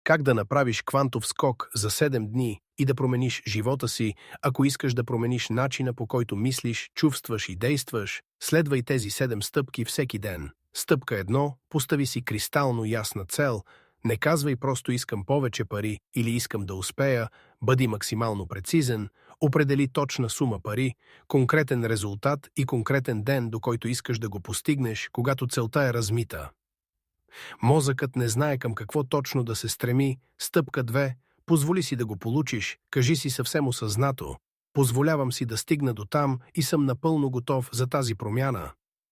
Как да направиш квантов скок за 7 дни и да промениш живота си, ако искаш да промениш начина, по който мислиш, чувстваш и действаш? Следвай тези 7 стъпки всеки ден. Стъпка 1. Постави си кристално ясна цел. Не казвай просто искам повече пари или искам да успея, бъди максимално прецизен, определи точна сума пари, конкретен резултат и конкретен ден, до който искаш да го постигнеш, когато целта е размита. Мозъкът не знае към какво точно да се стреми. Стъпка 2. Позволи си да го получиш. Кажи си съвсем осъзнато: позволявам си да стигна до там и съм напълно готов за тази промяна.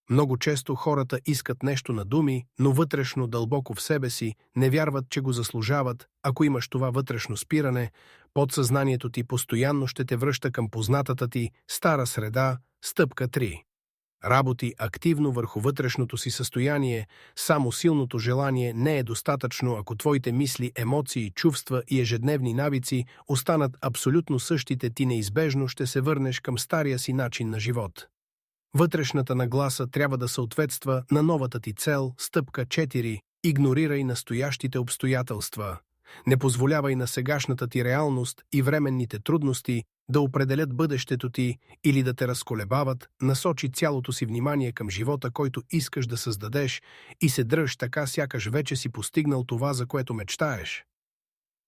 Много често хората искат нещо на думи, но вътрешно дълбоко в себе си не вярват, че го заслужават. Ако имаш това вътрешно спиране, подсъзнанието ти постоянно ще те връща към познатата ти стара среда. Стъпка 3. Работи активно върху вътрешното си състояние. Само силното желание не е достатъчно, ако твоите мисли, емоции, чувства и ежедневни навици останат абсолютно същите, ти неизбежно ще се върнеш към стария си начин на живот. Вътрешната нагласа трябва да съответства на новата ти цел. Стъпка 4. Игнорирай настоящите обстоятелства. Не позволявай на сегашната ти реалност и временните трудности да определят бъдещето ти или да те разколебават. Насочи цялото си внимание към живота, който искаш да създадеш, и се дръж така, сякаш вече си постигнал това, за което мечтаеш.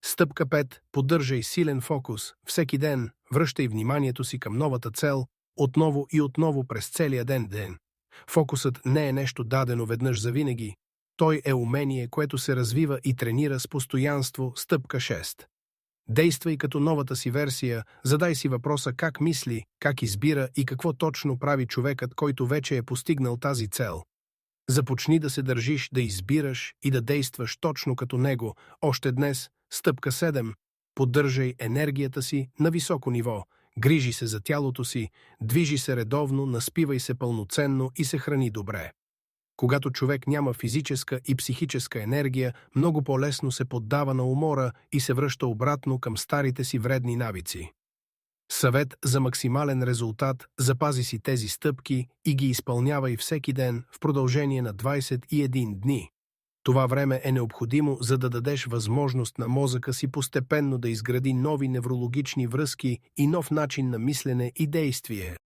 Стъпка 5. Поддържай силен фокус. Всеки ден връщай вниманието си към новата цел, отново и отново през целия ден. Фокусът не е нещо дадено веднъж завинаги. Той е умение, което се развива и тренира с постоянство. Стъпка 6. Действай като новата си версия. Задай си въпроса как мисли, как избира и какво точно прави човекът, който вече е постигнал тази цел. Започни да се държиш, да избираш и да действаш точно като него още днес. Стъпка 7. Поддържай енергията си на високо ниво. Грижи се за тялото си, движи се редовно, наспивай се пълноценно и се храни добре. Когато човек няма физическа и психическа енергия, много по-лесно се поддава на умора и се връща обратно към старите си вредни навици. Съвет за максимален резултат: запази си тези стъпки и ги изпълнявай всеки ден в продължение на 21 дни. Това време е необходимо, за да дадеш възможност на мозъка си постепенно да изгради нови неврологични връзки и нов начин на мислене и действие.